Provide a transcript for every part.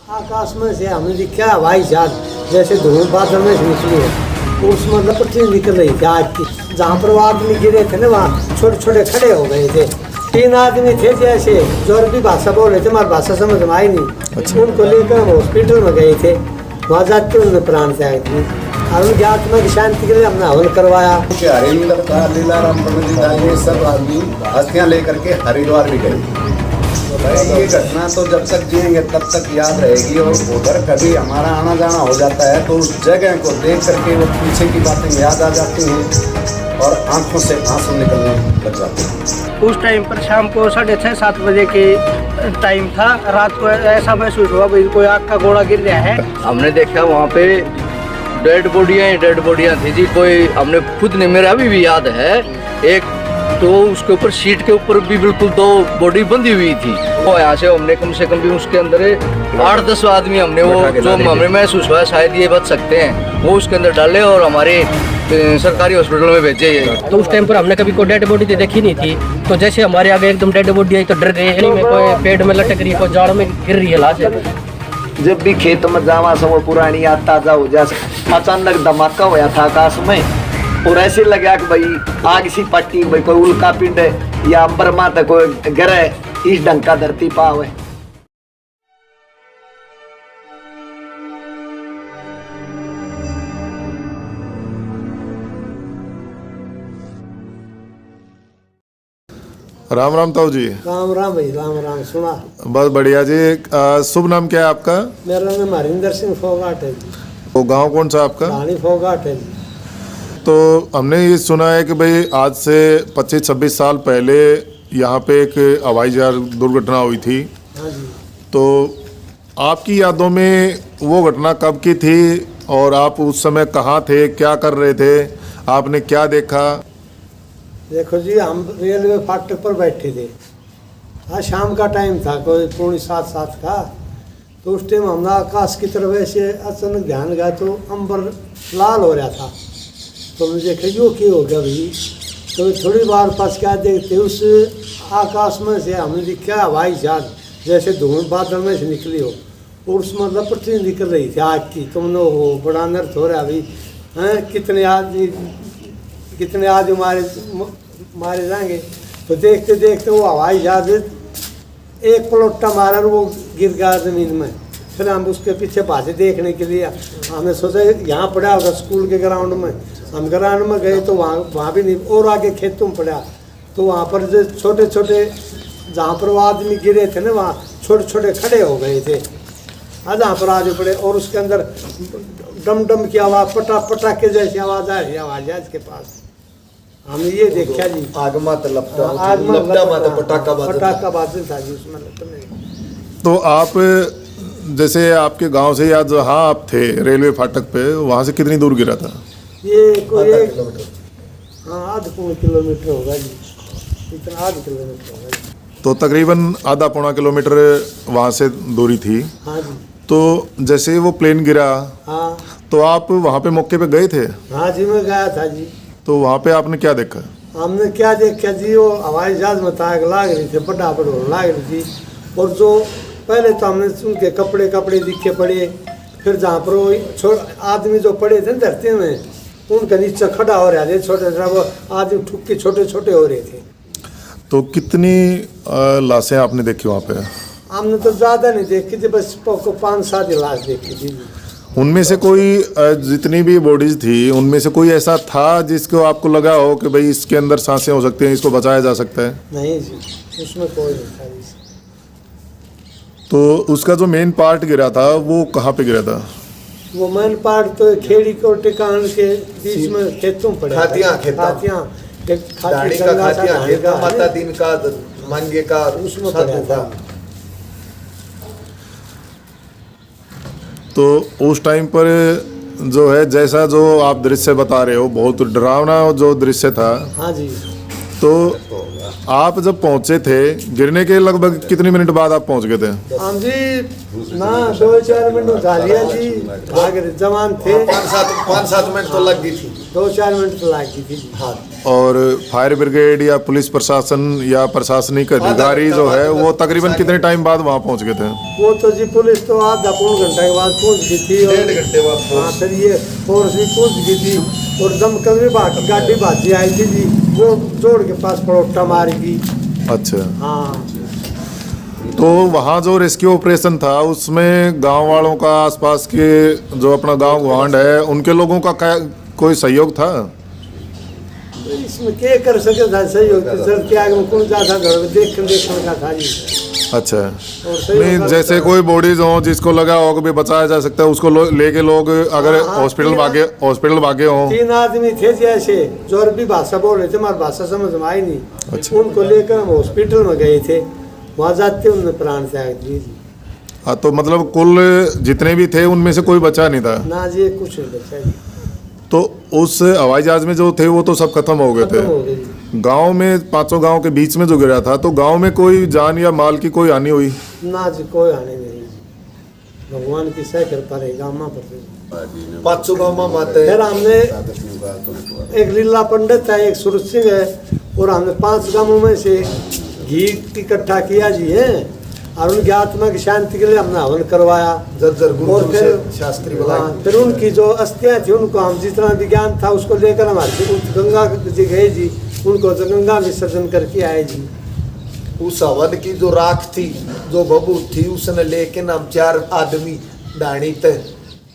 आकाश में से हमने दिखा हवाई जहाज जैसे धूल बादल में से निकली है, उसमें लपटें निकल रही थी आग की। जहाँ पर वो आदमी गिरे थे ना वहाँ छोटे छोटे खड़े हो गए थे। 3 आदमी थे जैसे जो अरबी भाषा बोल रहे थे, हमारी भाषा समझ में आई नहीं। अच्छा। उनको लेकर हम हॉस्पिटल में गए थे, वहाँ जाते उन्होंने प्राण त्याग दी। और उनकी आत्मा की शांति के लिए हमने हवन करवाया। लीलाराम सब आदमी हस्तियाँ लेकर के हरिद्वार भी गए। ये घटना तो जब तक जिएंगे तब तक याद रहेगी, और उधर कभी हमारा आना जाना हो जाता है तो उस जगह को देख करके वो पीछे की बातें याद आ जाती हैं और आंखों से आंसू निकलने लग जाते हैं। उस टाइम पर शाम को 6:30-7 बजे के टाइम था। रात को ऐसा महसूस हुआ भाई कोई आग का गोला गिर रहा है। हमने देखा वहाँ पे डेड बॉडियाँ थी जी। कोई हमने खुद ने, मेरा अभी भी याद है, एक तो उसके ऊपर सीट के ऊपर भी बिल्कुल 2 बॉडी बंधी हुई थी। वो यहाँ से हमने कम से कम भी उसके अंदर 8-10 आदमी हमने वो जो हमें महसूस हुआ शायद ये बच सकते हैं, वो उसके अंदर डाले और हमारे सरकारी हॉस्पिटल में भेजे। तो उस टाइम पर हमने कभी कोई डेड बॉडी तो देखी नहीं थी, तो जैसे हमारे आगे एकदम डेड बॉडी आई तो डर गए। में कोई पेड़ में लटक रही है, कोई जाड़ में गिर रही है लाश। जब भी खेत में जावा सब पुरानी याद ताजा हो जा। अचानक धमाका होया था आकाश में, और ऐसे लगा कि भाई आग सी पट्टी, भाई कोई उल्का पिंड या अंबर माता कोई ग्रह इस ढंग का धरती पावे। राम राम ताऊ जी। राम राम भाई, राम राम। सुना बस बढ़िया जी। शुभ नाम क्या है आपका? मेरा नाम हरिंदर सिंह फोगाट है। तो गांव कौन सा आपका? रानी फोगाट है। तो हमने ये सुना है कि भाई आज से 25-26 साल पहले यहाँ पे एक हवाई जहाज दुर्घटना हुई थी। हाँ जी। तो आपकी यादों में वो घटना कब की थी और आप उस समय कहाँ थे, क्या कर रहे थे, आपने क्या देखा? देखो जी, हम रेलवे फाटक पर बैठे थे। आज शाम का टाइम था, कोई 6:45 का। तो उस टाइम हमने आकाश की तरफ ऐसे अचानक ध्यान गया तो अंबर लाल हो रहा था। तो मुझे देखा यो क्या हो गया भाई। तो थोड़ी बार पास क्या देखते उस आकाश में से हमने दिखा हवाई जहाज जैसे धूल बादल में से निकली हो, और उसमें लपटें निकल रही थी आग की। तुमने वो बड़ा अनर्थ हो रहा भाई, हैं कितने आदमी मारे जाएंगे। तो देखते देखते वो हवाई जहाज एक पलटा मारा और वो गिर गया ज़मीन में। फिर हम उसके पीछे भागे देखने के लिए। हमने सोचा यहाँ पड़ा होगा स्कूल के ग्राउंड में। हम ग्राउंड में गए तो वहाँ भी नहीं, और आगे खेतों में पड़ा। तो वहाँ पर जो छोटे छोटे जहाँ पर वो आदमी गिरे थे ना, वहाँ छोटे छोटे खड़े हो गए थे। जहाँ पर आगे पड़े, और उसके अंदर डम डम की आवाज़, पटाखे जैसी आवाज़ आ रही है हवाई जहाज के पास। हमने ये देखा जी, आग मत लपटा पटाखा बादल था जी उसमें लपटने। तो आप जैसे आपके गांव से या जहाँ आप थे रेलवे फाटक पे, वहाँ से कितनी दूर गिरा था? ये कोई आधा पौना किलोमीटर होगा जी, इतना आधा किलोमीटर होगा जी। तो तकरीबन आधा पौना किलोमीटर वहाँ से दूरी थी। हाँ जी। तो जैसे वो प्लेन गिरा, हाँ, तो आप वहाँ पे मौके पे गए थे? हाँ जी, मैं गया था जी। तो वहाँ पे आपने क्या देखा? हमने क्या देखा जी, वो हवाई जहाज में आग लाग रही थी, फटाफट लाग रही थी। और जो पहले तो हमने उनके कपड़े दिखे पड़े। फिर जहाँ पर वो आदमी जो पड़े थे धरती में, उनके नीचे खड़ा हो रहा थे, छोटे वो आदमी ठुक के छोटे छोटे हो रहे थे। तो कितनी लाशें आपने देखी वहाँ पे? हमने तो ज़्यादा नहीं देखी थी, बस 5-7 लाश देखी थी। उनमें से कोई जितनी भी बॉडीज थी उनमें से कोई ऐसा था जिसको आपको लगा हो कि भाई इसके अंदर सांसें हो सकती हैं, इसको बचाया जा सकता है? नहीं जी, उसमें कोई नहीं था। तो उसका जो मेन पार्ट गिरा था वो कहाँ पे गिरा था? वो मेन पार्ट तो खेड़ी को टिकान के बीच में खेतों पड़े। खातियाँ माता दिन का मांगे का उसमें पड़ा था। तो उस टाइम पर जो है, जैसा जो आप दृश्य बता रहे हो, बहुत डरावना जो दृश्य था। हाँ जी। तो आप जब पहुंचे थे, गिरने के लगभग कितने मिनट बाद आप पहुंच गए थे? हम जी ना 2-4 मिनट उठा लिया जी, आगे जवान थे। 5-7 मिनट तो लग गई थी। 2-4 मिनट तो लग गई थी। हाँ। और फायर ब्रिगेड या पुलिस प्रशासन या प्रशासनिक अधिकारी जो है वो तकरीबन कितने टाइम बाद वहाँ पहुँच गए थे? वो तो जी पुलिस तो आधा पौन घंटा के बाद पहुंच गई थी, और 1.5 घंटे बाद हाँ फिर ये फोर्स भी पहुंच गई थी, और दमकल विभाग की गाड़ी भाजी आई थी जी, वो जोड़ के पास पड़ोटा मारी गई। अच्छा, हाँ तो वहाँ जो रेस्क्यू ऑपरेशन था उसमें गांव वालों का, आसपास के जो अपना गांव गुआंढ है उनके लोगों का कोई सहयोग था? इसमें क्या कर सके था सहयोग, सर के आगे में कौन जाता घर में देखने का था जी। अच्छा, और सहयोग नहीं करता जैसे है। कोई बॉडीज हो जिसको लगा हो कि भी बचाया जा सकता है उसको लेके लोग अगर हॉस्पिटल भागे हो। 3 आदमी थे जैसे जो अरबी भाषा बोल रहे थे, हमारी भाषा समझ में आई नहीं। अच्छा। उनको लेकर हम हॉस्पिटल में गए थे, वहाँ जाते उन्होंने प्राण त्याग दिए जी। हाँ, तो मतलब कुल जितने भी थे उनमें से कोई बचा नहीं था? ना जी कुछ नहीं बचा जी, तो उस हवाई जहाज में जो थे वो तो सब खत्म हो गए खत्म हो थे। गए जी। गांव में 5 गांव के बीच में जो गिरा था तो गांव में कोई जान या माल की कोई हानि हुई? ना जी कोई आने नहीं जी, भगवान की सह कृपा रही गाँव पर। 500 गाँव में माते फिर हमने एक लीला पंडित है, एक सूरज सिंह है, और हमने 5 गांवों में से घी इकट्ठा किया जी है, और उनकी आत्मा की शांति के लिए हमने हवन करवाया। और फिर शास्त्री फिर उनकी जो अस्थियां थी उनको हम जितना भी ज्ञान था उसको लेकर हमारे गंगा जी गए जी, उनको तो गंगा विसर्जन करके आए जी। उस हवन की जो राख थी, जो बबूत थी, उसने लेके हम 4 आदमी डाणी तक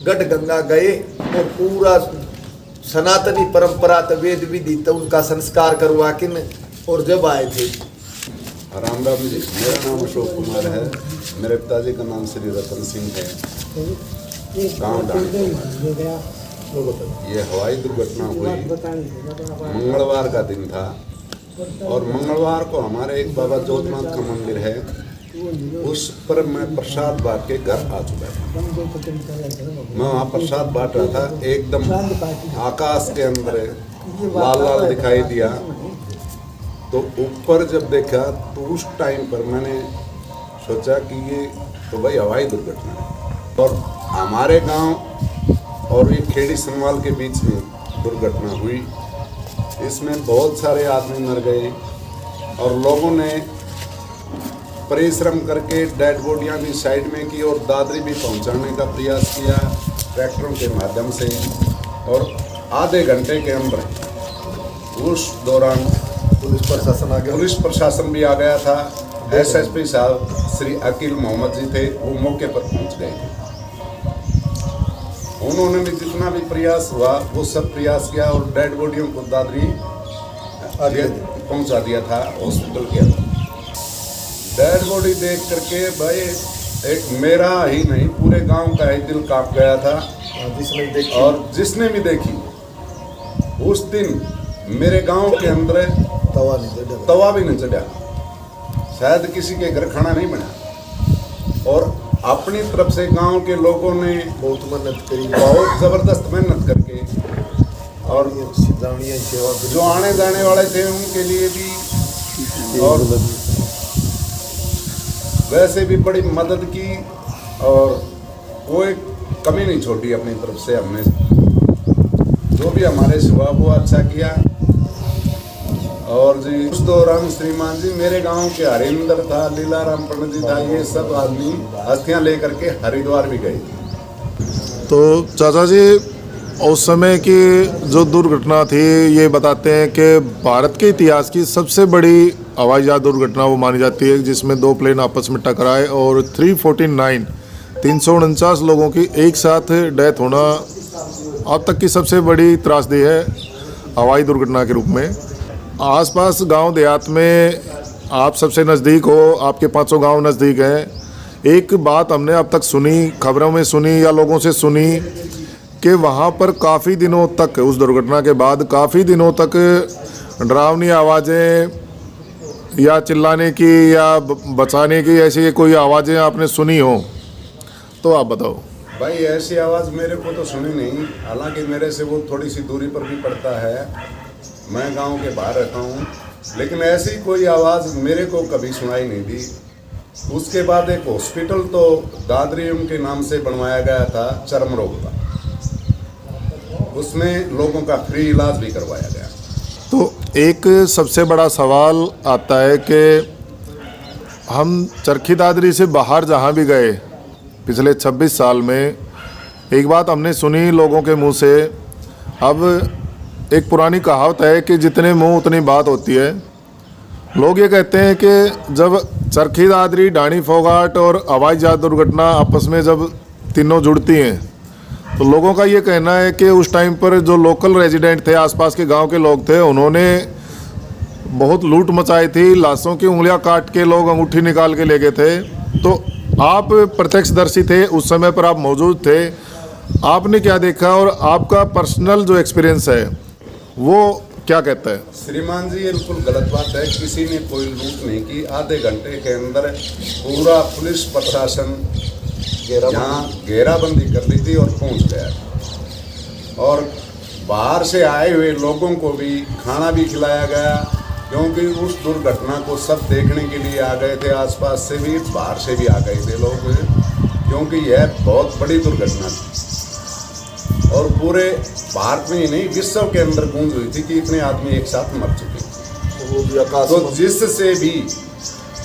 गढ़ गंगा गए, और पूरा सनातनी परंपरा त वेद विधि त उनका संस्कार करवा के न, और जब आए थे। राम राम जी, मेरा नाम अशोक कुमार है, मेरे पिताजी का नाम श्री रतन सिंह है, गाँव डांडी। ये हवाई दुर्घटना हुई मंगलवार का दिन था, और मंगलवार को हमारे एक बाबा जोतनाथ का मंदिर है, उस पर मैं प्रसाद बांट के घर आ चुका था। मैं वहाँ प्रसाद बांट रहा था, एकदम आकाश के अंदर लाल लाल दिखाई दिया, तो ऊपर जब देखा तो उस टाइम पर मैंने सोचा कि ये तो भाई हवाई दुर्घटना है, और हमारे गांव और ये खेड़ी सनवाल के बीच में दुर्घटना हुई। इसमें बहुत सारे आदमी मर गए, और लोगों ने परिश्रम करके डेड बॉडियां भी साइड में की, और दादरी भी पहुंचाने का प्रयास किया ट्रैक्टरों के माध्यम से, और आधे घंटे के अंदर उस दौरान पुलिस प्रशासन भी आ गया था। एसएसपी साहब श्री अकील मोहम्मद जी थे, वो मौके पर पहुंच गए थे। उन्होंने भी जितना भी प्रयास हुआ वो सब प्रयास किया, और डेड बॉडियों को दादरी पहुंचा दिया था हॉस्पिटल के अंदर। डेड बॉडी देख करके भाई एक मेरा ही नहीं पूरे गांव का ही दिल कांप गया था, और जिसने भी देखी उस दिन मेरे गांव के अंदर तवा भी नहीं चढ़ा, शायद किसी के घर खाना नहीं बना, और अपनी तरफ से गांव के लोगों ने बहुत मेहनत करी, बहुत जबरदस्त मेहनत करके, और जो आने जाने वाले थे उनके लिए भी, और वैसे भी बड़ी मदद की, और कोई कमी नहीं छोड़ी अपनी तरफ से। हमने जो भी हमारे से हुआ वो अच्छा किया। और जी उस दौरान श्रीमान जी मेरे गांव के हरिंदर था, लीलाराम पंडित जी था, ये सब आदमी अस्थियां लेकर के हरिद्वार भी गए थे। तो चाचा जी उस समय की जो दुर्घटना थी ये बताते हैं कि भारत के इतिहास की सबसे बड़ी हवाई जहाज दुर्घटना वो मानी जाती है, जिसमें 2 प्लेन आपस में टकराए और 349 लोगों की एक साथ डेथ होना अब तक की सबसे बड़ी त्रासदी है हवाई दुर्घटना के रूप में। आसपास गांव देहात में आप सबसे नज़दीक हो, आपके 500 गांव नज़दीक हैं। एक बात हमने अब तक सुनी, खबरों में सुनी या लोगों से सुनी कि वहाँ पर काफ़ी दिनों तक, उस दुर्घटना के बाद काफ़ी दिनों तक डरावनी आवाज़ें या चिल्लाने की या बचाने की ऐसी कोई आवाज़ें आपने सुनी हो तो आप बताओ। भाई ऐसी आवाज़ मेरे को तो सुनी नहीं, हालांकि मेरे से वो थोड़ी सी दूरी पर भी पड़ता है, मैं गांव के बाहर रहता हूँ, लेकिन ऐसी कोई आवाज़ मेरे को कभी सुनाई नहीं दी। उसके बाद एक हॉस्पिटल तो दादरी उनके नाम से बनवाया गया था चर्म रोग का, उसमें लोगों का फ्री इलाज भी करवाया गया। तो एक सबसे बड़ा सवाल आता है कि हम चरखी दादरी से बाहर जहाँ भी गए पिछले 26 साल में, एक बात हमने सुनी लोगों के मुंह से। अब एक पुरानी कहावत है कि जितने मुंह उतनी बात होती है। लोग ये कहते हैं कि जब चरखी दादरी, डाणी फोगाट और हवाई जहाज दुर्घटना आपस में जब तीनों जुड़ती हैं, तो लोगों का ये कहना है कि उस टाइम पर जो लोकल रेजिडेंट थे, आसपास के गांव के लोग थे, उन्होंने बहुत लूट मचाई थी। लाशों की उंगलियां काट के लोग अंगूठी निकाल के ले गए थे। तो आप प्रत्यक्षदर्शी थे, उस समय पर आप मौजूद थे, आपने क्या देखा और आपका पर्सनल जो एक्सपीरियंस है वो क्या कहता है? श्रीमान जी, ये बिल्कुल गलत बात है। किसी ने कोई लूट नहीं की। आधे घंटे के अंदर पूरा पुलिस प्रशासन यहाँ घेराबंदी कर ली थी और पहुँच गया। और बाहर से आए हुए लोगों को भी खाना भी खिलाया गया, क्योंकि उस दुर्घटना को सब देखने के लिए आ गए थे। आसपास से भी, बाहर से भी आ गए थे लोग, क्योंकि यह बहुत बड़ी दुर्घटना थी और पूरे भारत में ही नहीं, विश्व के अंदर गूंज हुई थी कि इतने आदमी एक साथ मर चुके थे। तो जिससे भी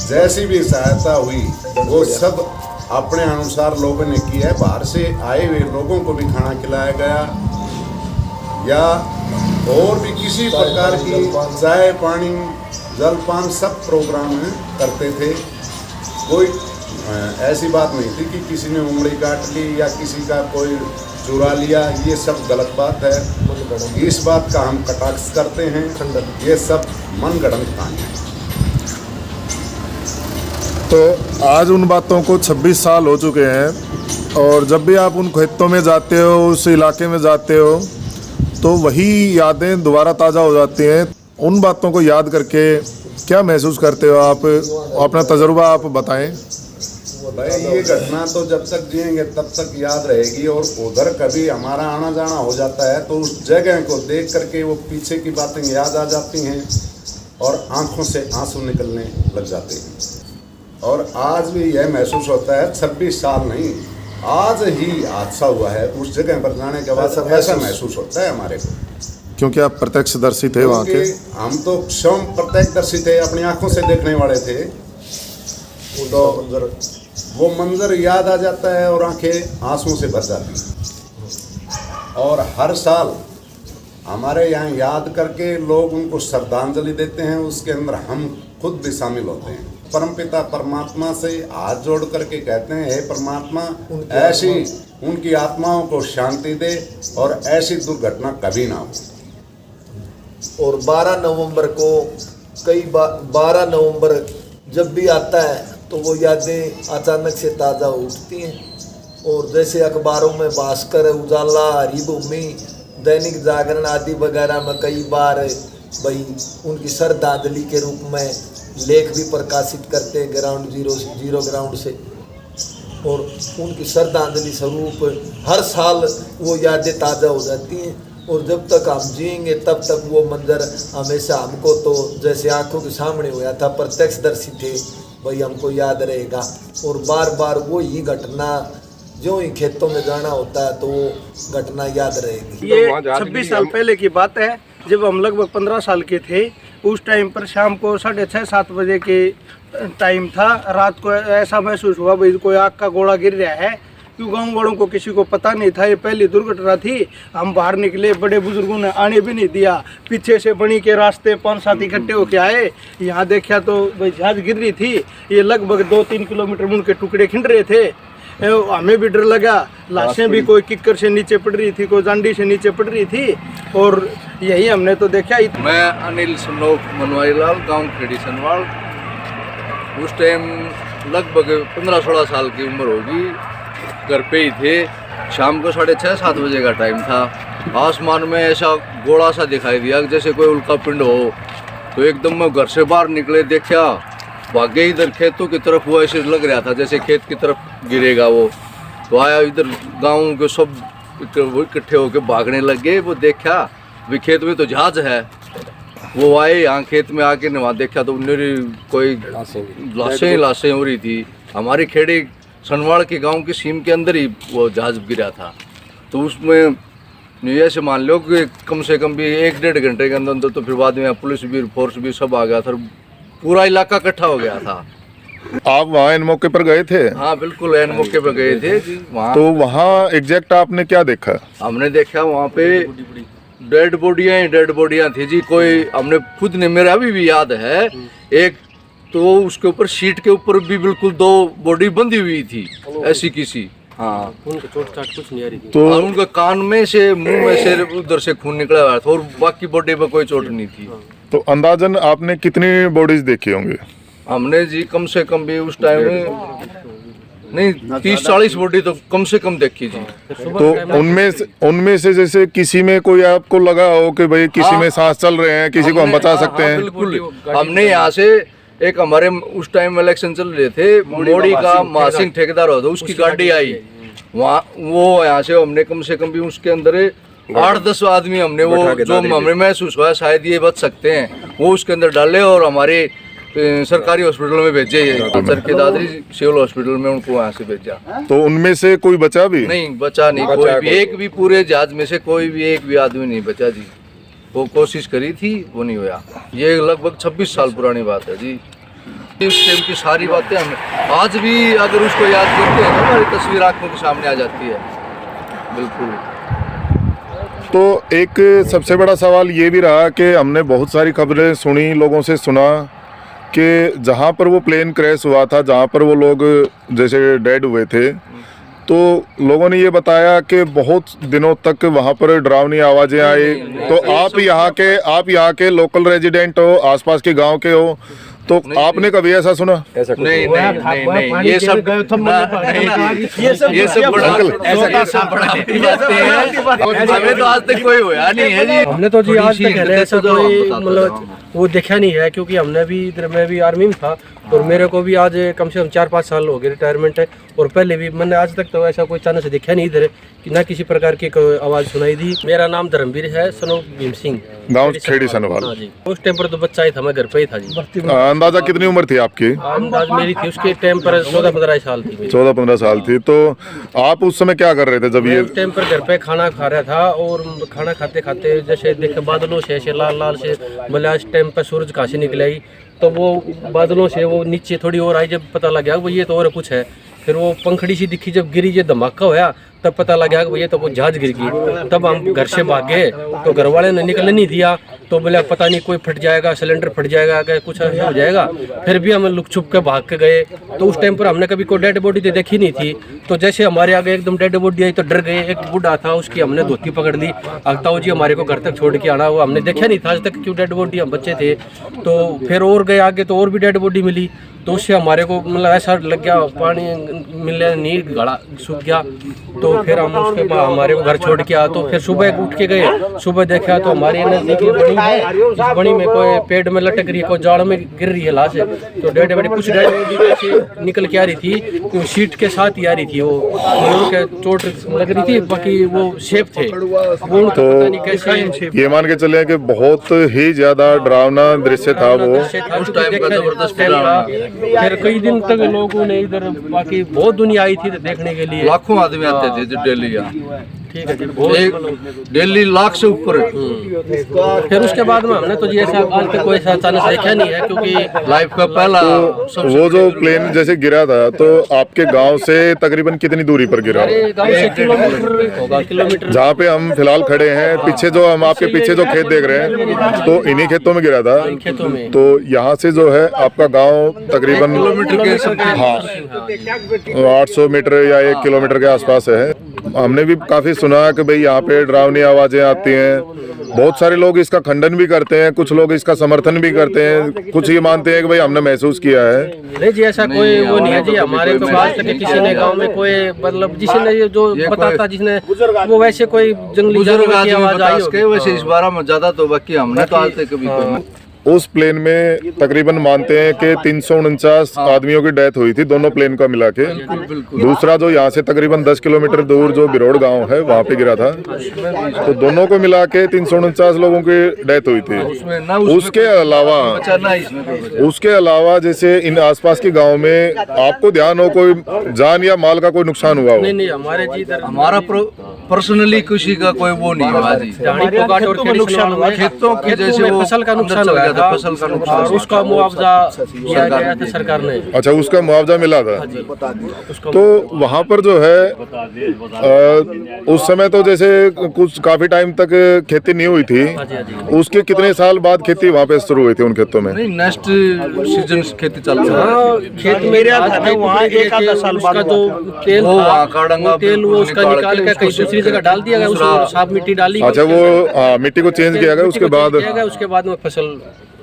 जैसी भी सहायता हुई वो सब अपने अनुसार लोगों ने की है। बाहर से आए हुए लोगों को भी खाना खिलाया गया, या और भी किसी प्रकार की चाय पानी जलपान सब प्रोग्राम करते थे। कोई ऐसी बात नहीं थी कि किसी ने उंगली काट ली या किसी का कोई चुरा लिया। ये सब गलत बात है। इस बात का हम कटाक्ष करते हैं। ये सब मनगढ़ंत कहानी है। तो आज उन बातों को 26 साल हो चुके हैं, और जब भी आप उन खेतों में जाते हो, उस इलाके में जाते हो, तो वही यादें दोबारा ताज़ा हो जाती हैं। उन बातों को याद करके क्या महसूस करते हो आप? अपना तजुर्बा आप बताएं। भाई, ये घटना तो जब तक जिएंगे तब तक याद रहेगी। और उधर कभी हमारा आना जाना हो जाता है तो उस जगह को देख करके वो पीछे की बातें याद आ जाती हैं और आंखों से आंसू निकलने लग जाते हैं। और आज भी यह महसूस होता है, 26 साल नहीं, आज ही हादसा हुआ है, उस जगह पर जाने के बाद ऐसा महसूस होता है हमारे को। क्योंकि आप प्रत्यक्षदर्शी थे वहाँ के। हम तो स्वयं प्रत्यक्षदर्शी थे, अपनी आंखों से देखने वाले थे। तो वो मंजर याद आ जाता है और आंखें आंसुओं से भर जाती हैं। और हर साल हमारे यहाँ याद करके लोग उनको श्रद्धांजलि देते हैं, उसके अंदर हम खुद भी शामिल होते हैं। परमपिता परमात्मा से हाथ जोड़ करके कहते हैं, हे परमात्मा, ऐसी उनकी आत्माओं को शांति दे और ऐसी दुर्घटना कभी ना हो। और 12 नवंबर को 12 नवंबर जब भी आता है तो वो यादें अचानक से ताज़ा उठती हैं। और जैसे अखबारों में भास्कर, उजाला, हरिभूमि, दैनिक जागरण आदि वगैरह में कई बार भाई उनकी श्रद्धांजलि के रूप में लेख भी प्रकाशित करते हैं ग्राउंड जीरो ग्राउंड से। और उनकी श्रद्धांजलि स्वरूप हर साल वो यादें ताज़ा हो जाती हैं। और जब तक हम जिएंगे तब तक वो मंजर हमेशा हमको, तो जैसे आंखों के सामने हुआ था, प्रत्यक्षदर्शी थे भाई, हमको याद रहेगा। और बार बार वो ही घटना, जो ही खेतों में जाना होता है तो वो घटना याद रहेगी। ये 26 साल पहले की बात है, जब हम लगभग 15 साल के थे। उस टाइम पर शाम को 6:30-7 बजे के टाइम था। रात को ऐसा महसूस हुआ भाई कोई आग का गोला गिर रहा है, क्यों गाँव वालों को किसी को पता नहीं था। ये पहली दुर्घटना थी। हम बाहर निकले, बड़े बुजुर्गों ने आने भी नहीं दिया। पीछे से बनी के रास्ते 5-7 इकट्ठे होके आए। यहाँ देखा तो भाई जहाज गिर रही थी। ये लगभग 2-3 किलोमीटर मुड़ के टुकड़े खिंड रहे थे। हमें भी डर लगा। लाशें भी कोई किक्कर से नीचे पड़ रही थी, कोई जांडी से नीचे पड़ रही थी। और यही हमने तो देखा। मैं अनिल सनोक मनवारी लाल, गाँव खेड़ी सनवाल। उस टाइम लगभग 15-16 साल की उम्र होगी। घर पे ही थे। शाम को 6:30-7 बजे का टाइम था। आसमान में ऐसा गोला सा दिखाई दिया जैसे कोई उल्का पिंड हो। तो एकदम मैं घर से बाहर निकले, देखा भागे इधर खेतों की तरफ। वो ऐसे लग रहा था जैसे खेत की तरफ गिरेगा वो। तो आया इधर, गाँव के सब इकट्ठे होकर भागने लग गए। वो देखा भी खेत में तो जहाज है। वो आए यहाँ खेत में आके वहाँ देखा तो मेरी कोई लाशें हो रही थी। हमारी खेड़ी सनवाड़ के गांव की सीम के अंदर ही वो जहाज गिरा था। तो उसमें नहीं ऐसे मान लो कि कम से कम भी 1-1.5 घंटे के अंदर तो फिर बाद में पुलिस भी फोर्स भी सब आ गया था, पूरा इलाका इकट्ठा हो गया था। आप वहाँ इन मौके पर गए थे? हाँ बिल्कुल, एन मौके पर गए थे वहाँ। तो वहाँ एग्जैक्ट आपने क्या देखा? हमने देखा वहाँ पे डेड बॉडियाँ थी जी। कोई हमने खुद ने, मेरा अभी भी याद है, एक तो उसके ऊपर सीट के ऊपर भी बिल्कुल 2 बॉडी बंधी हुई थी ऐसी किसी। हाँ, उनको चोट चाट कुछ नहीं आ रही थी। तो उनका कान में से, मुंह में से उधर से खून निकला हुआ था और बाकी बॉडी पे कोई चोट नहीं थी। तो अंदाजन आपने कितनी बॉडीज देखी होंगी? हमने जी कम से कम भी उस टाइम नहीं 30-40 बॉडी तो कम से कम देखी जी। तो उनमें से जैसे किसी में कोई आपको लगा हो कि भाई किसी में सांस चल रहे हैं, किसी को हम बचा सकते हैं? बिल्कुल, हमने यहाँ से एक हमारे उस टाइम इलेक्शन चल रहे थे, मोड़ी का मासिंग ठेकेदार होता, उसकी गाड़ी आई वहाँ, वो यहाँ से हमने कम से कम भी उसके अंदर 8-10 आदमी हमने वो जो हमें महसूस हुआ शायद ये बच सकते हैं, वो उसके अंदर डाले और हमारे सरकारी हॉस्पिटल में भेजे। सर के दादरी सिविल हॉस्पिटल में उनको वहाँ से भेजा। तो उनमें से कोई बचा भी? नहीं बचा, नहीं कोई भी, एक भी पूरे जहाज में से कोई भी एक भी आदमी नहीं बचा जी। वो कोशिश करी थी, वो नहीं हुआ। ये लगभग 26 साल पुरानी बात है जी। इस टाइम की सारी बातें हम आज भी अगर उसको याद करते हैं तो हमारी तस्वीर आंखों के सामने आ जाती है। बिल्कुल। तो एक सबसे बड़ा सवाल ये भी रहा कि हमने बहुत सारी खबरें सुनी, लोगों से सुना कि जहाँ पर वो प्लेन क्रैश हुआ था, जहाँ पर वो लोग जैसे डेड हुए थे, तो लोगों ने ये बताया कि बहुत दिनों तक वहाँ पर डरावनी आवाज़ें आई। तो आप यहाँ के लोकल रेजिडेंट हो, आसपास के गांव के हो, तो आपने कभी ऐसा सुना? नहीं, ये सब हमें तो आज तक कोई हुआ नहीं है जी। हमने तो जी आज तक ऐसा कोई मतलब वो देखा नहीं है, क्योंकि हमने भी इधर, मैं भी आर्मी में था और मेरे को भी आज कम से कम 4-5 साल हो गए रिटायरमेंट है, और पहले भी मैंने आज तक तो ऐसा कोई चांस देखा नहीं इधर कि ना किसी प्रकार की कोई आवाज़ सुनाई दी। मेरा नाम धर्मवीर है, सनो भीम सिंह, गांव खेड़ी सनवाल। हाँ जी। उस टाइम पर तो बच्चा ही था, मैं घर पे ही था जी। अंदाजा कितनी उम्र थी आपकी? अंदाज मेरी थी उसके टाइम पर 14-15 साल थी। 14-15 साल थी। तो आप उस समय क्या कर रहे थे जब ये? उस टाइम पर घर पे खाना खा रहा था, और खाना खाते खाते जैसे देखे बादलों से ऐसे लाल लाल से, बोले इस टाइम पर सूरज कहाँ से निकले आई, तो वो बादलों से वो नीचे थोड़ी और आई, जब पता लग गया वो ये तो और कुछ है। फिर वो पंखड़ी सी दिखी, जब गिरी, ये धमाका होया, तब पता लगा कि ये तो कोई जहाज गिर गई। तब हम घर से भागे, तो घर वाले ने निकलने नहीं दिया, तो बोले पता नहीं कोई फट जाएगा, सिलेंडर फट जाएगा, क्या कुछ हो जाएगा। फिर भी हम लुक छुप के भाग के गए। तो उस टाइम पर हमने कभी कोई डेड बॉडी तो देखी नहीं थी, तो जैसे हमारे आगे एकदम डेड बॉडी आई तो डर गए। एक बूढ़ा था, उसकी हमने धोती पकड़ ली, ताऊ जी हमारे को घर तक छोड़ के आना, वो हमने देखा नहीं था आज तक क्यों डेड बॉडी, हम बच्चे थे। तो फिर और गए आगे, तो और भी डेड बॉडी मिली, तो उससे हमारे को मतलब ऐसा लग गया पानी मिलने नहीं, गला सूख गया। तो फिर हम उसके बाद हमारे को घर छोड़ के आ, तो फिर सुबह उठ के गए, सुबह देखा तो हमारे नजदीक बनी है, इस बनी में कोई पेड़ में लटक रही है, कोई जाड़ में गिर रही है लाश। तो डेड बॉडी कुछ डेड बॉडी निकल के आ रही थी, तो सीट के साथ ही आ रही थी, वो के चोट लग रही थी, बाकी वो सेफ थे। वो तो पता नहीं कैसे, ये मान के चले कि बहुत ही ज्यादा डरावना दृश्य था वो उस टाइम का जबरदस्त फिर कई दिन तक लोगों ने इधर, बाकी बहुत दुनिया आई थी देखने के लिए, लाखों आदमी आते थे जो डेली यहाँ। ठीक है जी, डेली लाख से ऊपर। फिर उसके बाद में हमने तो ये ऐसा आज तक कोई ऐसा चांस देखा नहीं है, क्योंकि लाइफ का पहला वो जो प्लेन जैसे गिरा था, तो आपके गांव से तकरीबन कितनी दूरी पर गिरा? गांव से किलोमीटर होगा, किलोमीटर। जहाँ पे हम फिलहाल खड़े हैं, पीछे जो हम आपके पीछे जो खेत देख रहे हैं, तो इन्हीं खेतों में गिरा था। खेतों में। तो यहाँ से जो है आपका गांव तकरीबन किलोमीटर के, हाँ 800 मीटर या 1 किलोमीटर के आसपास है। हमने भी काफी सुना कि भाई यहाँ पे डरावनी आवाजें आती हैं। बहुत सारे लोग इसका खंडन भी करते हैं, कुछ लोग इसका समर्थन भी करते हैं, कुछ ये मानते हैं कि भाई हमने महसूस किया है। नहीं जी, ऐसा कोई वो नहीं है जी। हमारे तो आज तक किसी ने गांव में कोई मतलब जिसने ये जो बताता, जिसने वो वैसे कोई जंगली जानवर की आवाज आई हो, वैसे इस बारे में ज्यादा तो बाकी हमने तो आज तक कभी उस प्लेन में तकरीबन मानते हैं कि 349 आदमियों की डेथ हुई थी, दोनों प्लेन का मिला के। दूसरा जो यहाँ से तकरीबन 10 किलोमीटर दूर जो बिरोड़ गांव है, वहाँ पे गिरा था, तो दोनों को मिला के 349 लोगों की डेथ हुई थी। उसके अलावा जैसे इन आसपास के गाँव में आपको ध्यान हो कोई जान या माल का कोई नुकसान हुआ हो? नहीं, हमारे जी हमारा पर्सनली किसी का कोई वो नहीं हुआ जी। डाणी पोगाट और नुकसान हुआ, खेतों की जैसे वो फसल का नुकसान हो गया था, फसल का नुकसान और उसका मुआवजा दिया गया था सरकार ने। अच्छा, उसका मुआवजा मिला था। उसका तो वहाँ पर जो है उस समय तो जैसे कुछ काफी टाइम तक खेती नहीं हुई थी, उसके कितने साल बाद खेती वहाँ पे शुरू हुई थी उन खेतों में? नहीं, नेक्स्ट सीजन खेती चल रहा है। हाँ, खेत में वहाँ एक आधा साल बाद जो तेल वो वहाँ काड़ंगा तेल वो उसका निकाल के कहीं दूसरी जगह डाल दिया गया, उसमें साफ मिट्टी डाली। अच्छा, वो मिट्टी को चेंज किया गया उसके बाद में फसल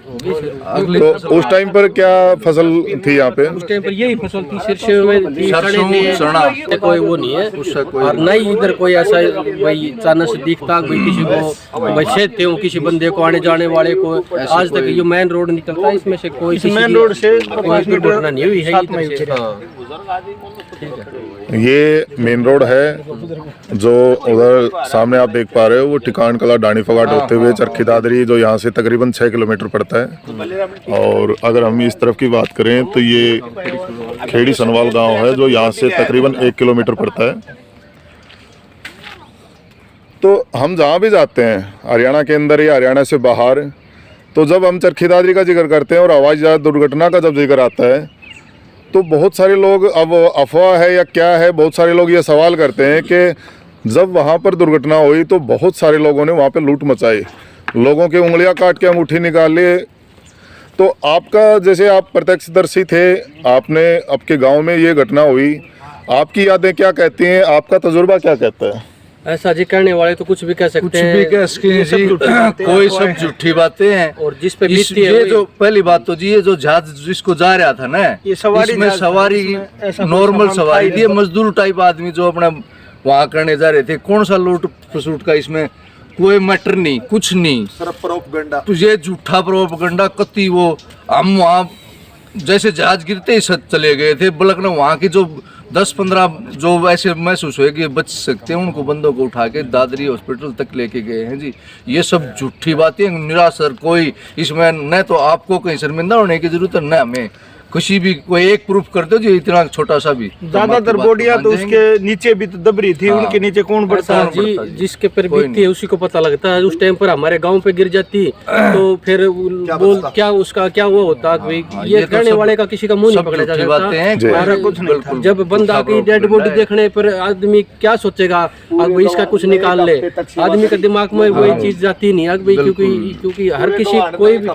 होगी। अगली तो उस टाइम पर क्या फसल थी यहाँ पे? उस टाइम पर यही फसल थी, सरसों में थी, चने में, चना। कोई वो नहीं है उससे कोई और नहीं इधर कोई ऐसा भाई अचानक से दिखता भाई किसी को भाई सहते हो किसी बंदे को, आने जाने वाले को। आज तक ये मेन रोड निकलता है, इसमें से कोई मेन रोड से कोई दुर्घटना नहीं हुई है इधर से। हाँ, ये मेन रोड है जो उधर सामने आप देख पा रहे हो, वो टिकाण कला डाणी फगाट होते हुए चरखी दादरी, जो यहाँ से तकरीबन 6 किलोमीटर पड़ता है। और अगर हम इस तरफ की बात करें तो ये खेड़ी सनवाल गांव है, जो यहाँ से तकरीबन 1 किलोमीटर पड़ता है। तो हम जहाँ भी जाते हैं हरियाणा के अंदर या हरियाणा से बाहर, तो जब हम चरखी दादरी का जिक्र करते हैं और हवाई जहाज दुर्घटना का जब जिक्र आता है, तो बहुत सारे लोग, अब अफवाह है या क्या है, बहुत सारे लोग ये सवाल करते हैं कि जब वहाँ पर दुर्घटना हुई तो बहुत सारे लोगों ने वहाँ पे लूट मचाई, लोगों की उंगलियां काट के अंगूठी निकाली। तो आपका, जैसे आप प्रत्यक्षदर्शी थे, आपने आपके गांव में ये घटना हुई, आपकी यादें क्या कहती हैं, आपका तजुर्बा क्या कहता है? ऐसा जी कहने वाले तो कुछ भी कह सकते हैं, कुछ भी कह सकते हैं जी, कोई सब झूठी बातें हैं। और जिस पे बीतती है ये जो पहली बात तो जी, ये जो जहाज जिसको जा रहा था ना, ये सवारी इसमें सवारी नॉर्मल सवारी थी, मजदूर टाइप आदमी जो अपना वहाँ करने जा रहे थे। कौन सा लूट फसूट का इसमें कोई मैटर नहीं, कुछ नहीं, सिर्फ प्रोपगंडा। तो ये झूठा प्रोपगंडा कति। वो हम वहाँ जैसे जहाज गिरते ही सच चले गए थे, बल्कि वहाँ की जो 10-15 जो ऐसे महसूस हुए कि बच सकते हैं, उनको बंदों को उठा के दादरी हॉस्पिटल तक लेके गए हैं जी। ये सब झूठी बातें, निराशर कोई इसमें न तो आपको कहीं शर्मिंदा होने की जरूरत है, न हमें किसी भी कोई एक प्रूफ कर दो जी, इतना छोटा सा भी। ज्यादातर बोडिया तो उसके नीचे भी तो दबरी थी, उनके नीचे कौन बढ़ता है जी? जिसके पर बीतती है उसी को पता लगता है। उस टाइम पर हमारे गांव पे गिर जाती तो फिर बोल क्या उसका क्या वो होता भाई, ये कहने वाले का किसी का मुंह नहीं पकड़ा जा सकता। जब बंदा की डेड बॉडी देखने पर आदमी क्या सोचेगा, अब इसका कुछ निकाल ले, आदमी के दिमाग में वही चीज जाती नहीं है, क्योंकि हर किसी कोई भी,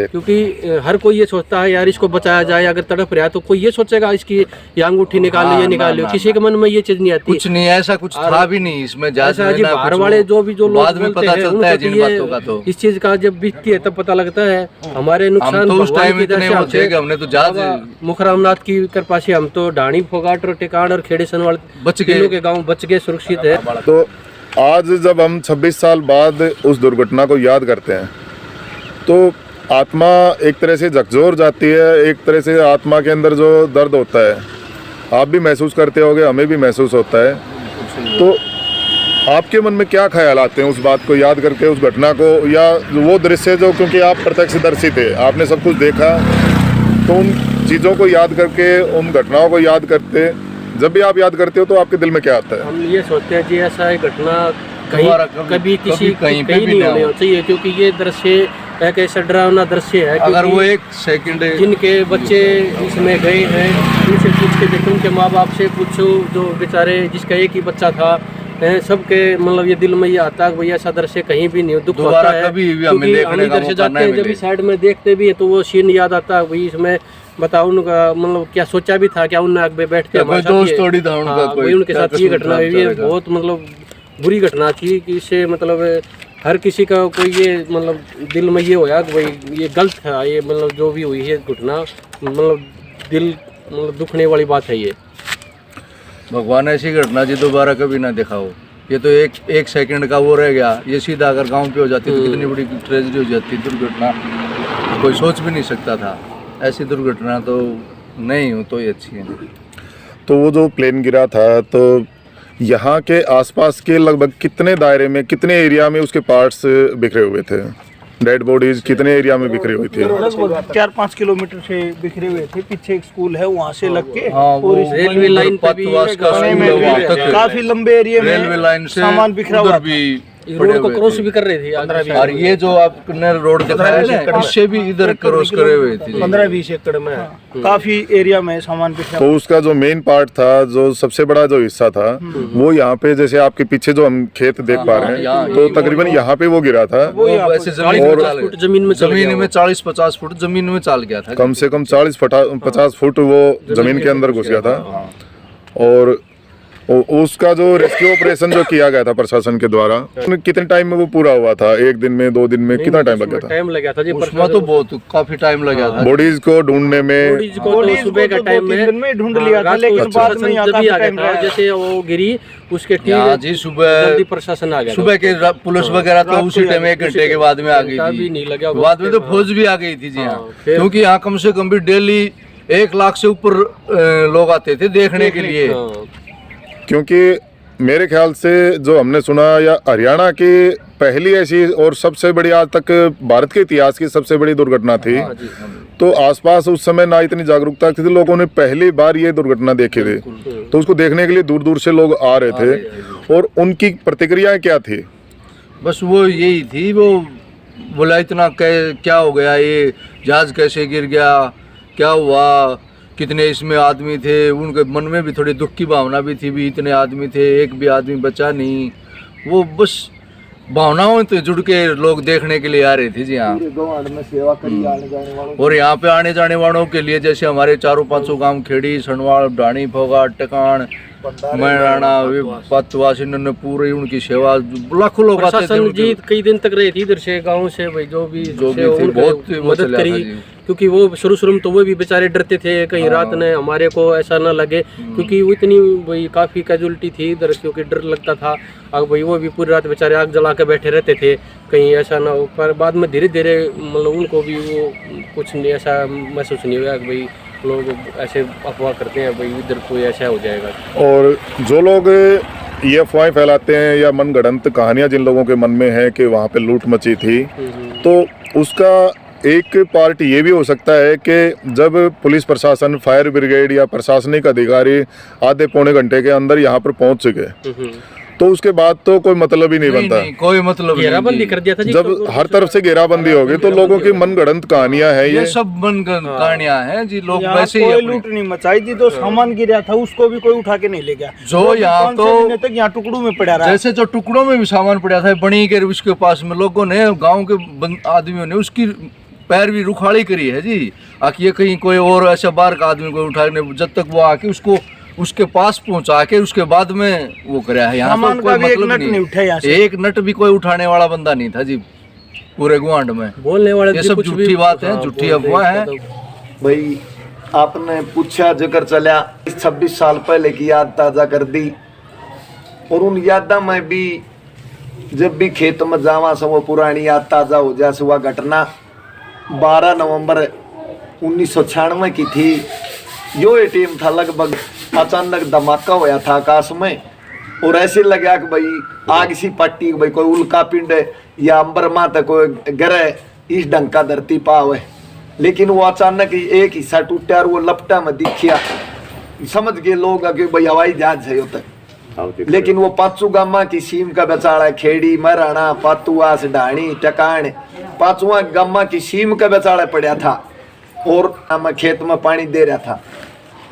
क्योंकि हर कोई ये सोचता है यार इसको बचाया जाए, अगर तड़प रहा है तो कोई ये सोचेगा इसकी ये अंगूठी निकाल ले, ये निकाल ले, किसी के मन में ये चीज नहीं आती। कुछ नहीं, ऐसा कुछ था भी नहीं इसमें। ऐसा जी बाहर वाले जो भी जो लोग बोलते हैं चलता है जिन बातों का, तो इस चीज का जब बीतती है तब पता लगता है। हमारे नुकसान तो उस टाइम इतने होते कि हमने तो जहाज मुखरामनाथ की कृपा से हम तो डाणी फोगाट और टिकाण और खेड़े सनवाल बच गए के गाँव बच गए, सुरक्षित है। तो आज जब हम 26 साल बाद उस दुर्घटना को याद करते हैं तो आत्मा एक तरह से झकझोर जाती है, एक तरह से आत्मा के अंदर जो दर्द होता है आप भी महसूस करते होगे, हमें भी महसूस होता है। तो आपके मन में क्या ख्याल आते हैं उस बात को याद करके, उस घटना को, या वो दृश्य जो, क्योंकि आप प्रत्यक्षदर्शी थे, आपने सब कुछ देखा, तो उन चीज़ों को याद करके, उन घटनाओं को याद करते, जब भी आप याद करते हो तो आपके दिल में क्या आता है? हम ये सोचते हैं जी ऐसा एक घटना कभी किसी कहीं नहीं होनी चाहिए, क्योंकि ये दृश्य एक ऐसा डरावना दृश्य है। अगर वो एक सेकंड जिनके बच्चे इसमें गए हैं उनसे पूछ के देखो, उनके माँ बाप से पूछो, जो बेचारे जिसका एक ही बच्चा था, सबके मतलब ये दिल में ये आता है भाई ऐसा दृश्य कहीं भी नहीं, दुख होता है। कभी भी हमें देखने का मौका जाते हैं, जब भी साइड में देखते भी है तो वो सीन याद आता है भाई, इसमें बताओ उनका मतलब क्या सोचा भी था, क्या उनने आगे बैठ के उनके साथ ये घटना हुई है। बहुत मतलब बुरी घटना थी कि इससे मतलब हर किसी का कोई ये मतलब दिल में ये होया कि भाई ये गलत है, ये मतलब जो भी हुई है घटना, मतलब दिल मतलब दुखने वाली बात है ये। भगवान ऐसी घटना जी दोबारा कभी ना दिखाओ। ये तो एक सेकंड का वो रह गया, ये सीधा अगर गांव पे हो जाती तो कितनी बड़ी ट्रेजेडी हो जाती, दुर्घटना कोई सोच भी नहीं सकता था। ऐसी दुर्घटना तो नहीं हो तो ही अच्छी है। तो वो जो प्लेन गिरा था, तो यहाँ के आसपास के लगभग कितने दायरे में, कितने एरिया में उसके पार्ट्स बिखरे हुए थे, डेड बॉडीज कितने एरिया में बिखरी हुई थी? लगभग 4-5 किलोमीटर से बिखरे हुए थे। पीछे एक स्कूल है, वहाँ से लग के हाँ, वो और इस रेलवे लाइन पे भी पतवास का बने स्कूल में है, वहाँ भी तक काफी लंबे एरिया रेलवे में लाइन से सामान बिखरा हुआ उधर था। भी रोड को क्रॉस भी कर रही थी। और ये जो आपने रोड दिखाया ना, इससे भी इधर क्रॉस करे हुए थे। 15-20 एकड़ में काफी एरिया में सामान बिखरा तो उसका जो मेन पार्ट था, जो सबसे बड़ा जो हिस्सा था, वो यहाँ पे जैसे आपके पीछे जो हम खेत देख पा रहे हैं, तो तकरीबन यहाँ पे वो गिरा था। वो ऐसे जमीन में 40-50 फुट जमीन में चाल गया था। कम से कम 40-50 फुट वो जमीन के अंदर घुस गया था। और उसका जो रेस्क्यू ऑपरेशन जो किया गया था प्रशासन के द्वारा, कितने टाइम में वो पूरा हुआ था? 1 दिन में, 2 दिन में, कितना टाइम लग गया था? टाइम लगा था जी, उसमें तो बहुत काफी टाइम लगा था। बॉडीज को ढूंढने में बॉडीज को तो सुबह का टाइम में ढूंढ लिया था, लेकिन बाद में यहाँ काफी टाइम लगा। जैसे वो गिरी उसके हाँ जी, सुबह जल्दी प्रशासन आ गया। सुबह के पुलिस वगैरह तो उसी टाइम 1 घंटे के बाद में आ गई भी नहीं लगा। थी। बाद में तो फौज भी आ गई थी जी यहाँ, क्योंकि यहाँ कम से कम भी डेली 1 लाख से ऊपर लोग आते थे देखने के लिए। क्योंकि मेरे ख्याल से जो हमने सुना, या हरियाणा की पहली ऐसी और सबसे बड़ी, आज तक भारत के इतिहास की सबसे बड़ी दुर्घटना थी। तो आसपास उस समय ना इतनी जागरूकता थी, लोगों ने पहली बार ये दुर्घटना देखी थी, तो उसको देखने के लिए दूर दूर से लोग आ रहे थे। और उनकी प्रतिक्रियाएं क्या थी? बस वो यही थी, वो बोला इतना क्या हो गया, ये जहाज कैसे गिर गया, क्या हुआ, कितने इसमें आदमी थे। उनके मन में भी थोड़ी दुख की भावना भी थी, भी इतने आदमी थे, एक भी आदमी बचा नहीं। वो बस भावनाओं तो जुड़ के लोग देखने के लिए आ रहे थे जी यहाँ। और यहाँ पे आने जाने वालों के लिए, जैसे हमारे 400-500 गांव, खेड़ी, सनवाड़, ढाणी, फोगा, टकान, मैराना, पतवास, इन्होंने पूरी उनकी सेवा, लाखों लोग आते थे। जी कई दिन तक रहे थे इधर से, गाँव से भाई जो भी थे, बहुत मदद करी। क्योंकि वो शुरू में तो वो भी बेचारे डरते थे कहीं रात ने हमारे को ऐसा ना लगे, क्योंकि वो इतनी भाई काफ़ी कैजुअलिटी थी इधर, क्योंकि डर लगता था। अब भाई वो भी पूरी रात बेचारे आग जला के बैठे रहते थे, कहीं ऐसा ना हो। पर बाद में धीरे धीरे मतलब उनको भी वो कुछ नहीं ऐसा महसूस नहीं हुआ कि भाई लोग ऐसे अफवाह करते हैं भाई इधर कोई ऐसा हो जाएगा। और जो लोग ये अफवाहें फैलाते हैं या मनगढ़ंत कहानियां जिन लोगों के मन में है कि वहाँ पे लूट मची थी, तो उसका एक पार्ट ये भी हो सकता है कि जब पुलिस प्रशासन, फायर ब्रिगेड या प्रशासनिक अधिकारी आधे पौने घंटे के अंदर यहाँ पर पहुँच चुके, तो उसके बाद तो कोई मतलब ही नहीं बनता। कोई मतलब घेराबंदी कर दिया था जी, जब हर तरफ से घेराबंदी होगी तो लोगों की मनगढ़ंत कहानियां हैं। ये सब मनगढ़ंत कहानियां हैं जी। लोग वैसे ही कोई लूट नहीं मचाई थी, तो सामान गिरा था उसको भी कोई उठा के नहीं ले गया। जो यहाँ तो तक यहाँ टुकड़ों में पड़ा रहा, जैसे जो टुकड़ों में भी सामान पड़ा था बनी के उसके पास में, लोगों ने, गाँव के आदमियों ने उसकी पैर भी रुखाड़ी करी है जी। आके कहीं कोई और ऐसा बाहर का आदमी को उठाने, जब तक वो आके उसको उसके पास पहुंचा के उसके बाद में वो कराया है। यहाँ पर कोई मतलब नहीं उठा, एक नट भी कोई उठाने वाला बंदा नहीं था जी पूरे गुआंड में। बोलने वाले ये सब झूठी बात है, झूठी अफवाह है। भाई आपने पूछा, जिक्र चला 26 साल पहले की याद ताजा कर दी। और उन यादा में भी जब भी खेत में जावा से वो पुरानी याद ताजा हो जाए। वह घटना 12 नवंबर 1996 की थी। यो एटीएम था, लगभग अचानक धमाका होया था आकाश में, और ऐसे लगा कि भाई आग सी पट्टी, भाई कोई उल्का पिंड या अंबर माता कोई गिरे इस ढंग का धरती पावे। लेकिन वो अचानक ही एक हिस्सा टूटा और वो लपटा में दिखिया। समझ गए लोग कि भाई हवाई जहाज है होता। लेकिन वो 5 गामा की सीम का बेचारा, खेड़ी, मराना, पातुआस, ढाणी, टकाण, 5वां गामा की सीम का बेचारा पड़ा था। और मैं खेत में पानी दे रहा था